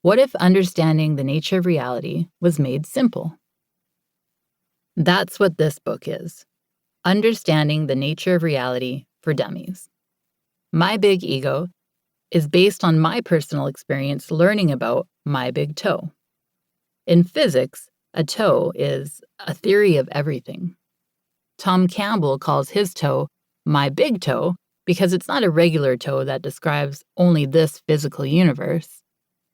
What if understanding the nature of reality was made simple? That's what this book is. Understanding the Nature of Reality for Dummies. My Big Ego is based on my personal experience learning about my big toe. In physics, a toe is a theory of everything. Tom Campbell calls his toe my big toe because it's not a regular toe that describes only this physical universe.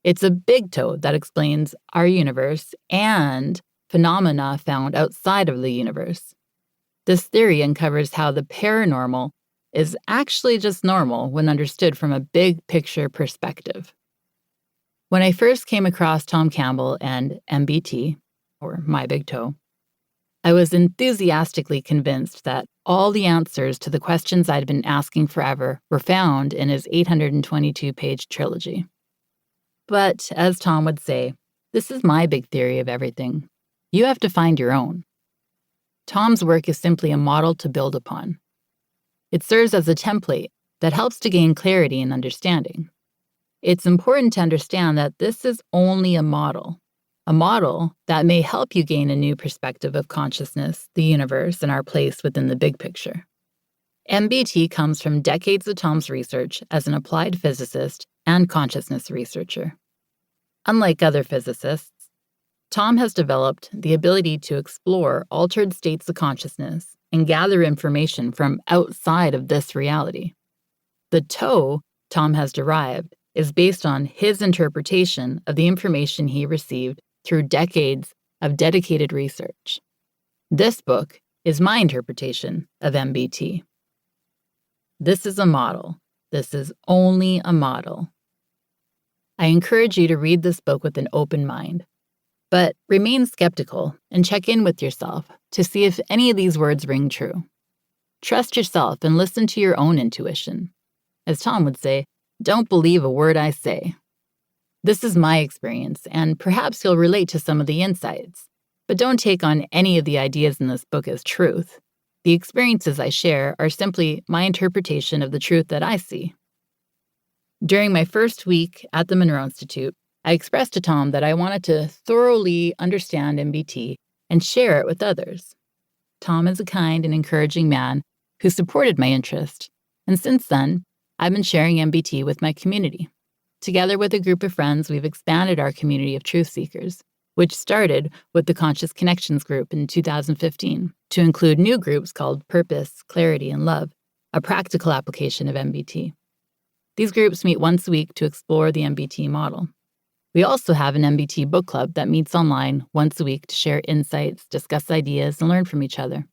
It's a big toe that explains our universe and phenomena found outside of the universe. This theory uncovers how the paranormal is actually just normal when understood from a big picture perspective. When I first came across Tom Campbell and MBT, or My Big Toe, I was enthusiastically convinced that all the answers to the questions I'd been asking forever were found in his 822-page trilogy. But, as Tom would say, this is my big theory of everything. You have to find your own. Tom's work is simply a model to build upon. It serves as a template that helps to gain clarity and understanding. It's important to understand that this is only a model that may help you gain a new perspective of consciousness, the universe, and our place within the big picture. MBT comes from decades of Tom's research as an applied physicist and consciousness researcher. Unlike other physicists, Tom has developed the ability to explore altered states of consciousness and gather information from outside of this reality. The toe Tom has derived is based on his interpretation of the information he received through decades of dedicated research. This book is my interpretation of MBT. This is a model. This is only a model. I encourage you to read this book with an open mind, but remain skeptical and check in with yourself to see if any of these words ring true. Trust yourself and listen to your own intuition. As Tom would say, don't believe a word I say. This is my experience, and perhaps you'll relate to some of the insights, but don't take on any of the ideas in this book as truth. The experiences I share are simply my interpretation of the truth that I see. During my first week at the Monroe Institute, I expressed to Tom that I wanted to thoroughly understand MBT and share it with others. Tom is a kind and encouraging man who supported my interest, and since then, I've been sharing MBT with my community. Together with a group of friends, we've expanded our community of truth seekers, which started with the Conscious Connections group in 2015, to include new groups called Purpose, Clarity, and Love, a practical application of MBT. These groups meet once a week to explore the MBT model. We also have an MBT book club that meets online once a week to share insights, discuss ideas, and learn from each other.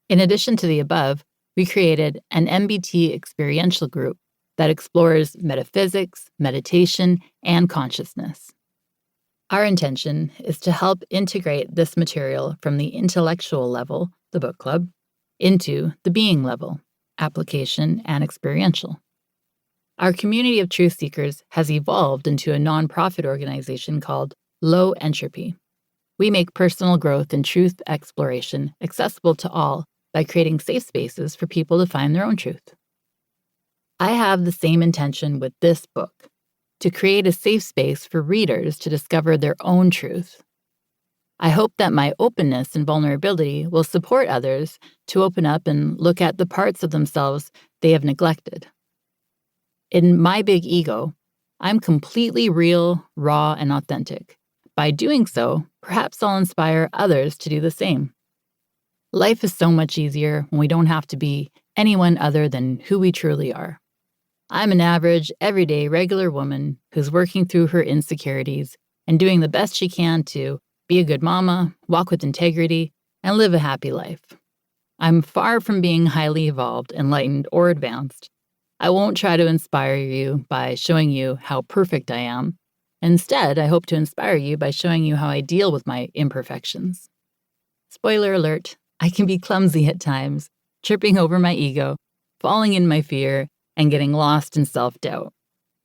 In addition to the above, we created an MBT experiential group that explores metaphysics, meditation, and consciousness. Our intention is to help integrate this material from the intellectual level, the book club, into the being level, application, and experiential. Our community of truth seekers has evolved into a nonprofit organization called Low Entropy. We make personal growth and truth exploration accessible to all by creating safe spaces for people to find their own truth. I have the same intention with this book, to create a safe space for readers to discover their own truth. I hope that my openness and vulnerability will support others to open up and look at the parts of themselves they have neglected. In My Big Ego, I'm completely real, raw, and authentic. By doing so, perhaps I'll inspire others to do the same. Life is so much easier when we don't have to be anyone other than who we truly are. I'm an average, everyday, regular woman who's working through her insecurities and doing the best she can to be a good mama, walk with integrity, and live a happy life. I'm far from being highly evolved, enlightened, or advanced. I won't try to inspire you by showing you how perfect I am. Instead, I hope to inspire you by showing you how I deal with my imperfections. Spoiler alert, I can be clumsy at times, tripping over my ego, falling in my fear, and getting lost in self-doubt.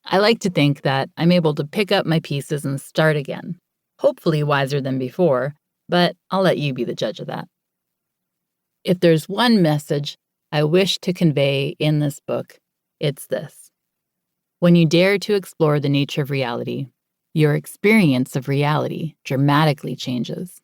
I like to think that I'm able to pick up my pieces and start again, hopefully wiser than before, but I'll let you be the judge of that. If there's one message I wish to convey in this book, it's this. When you dare to explore the nature of reality, your experience of reality dramatically changes.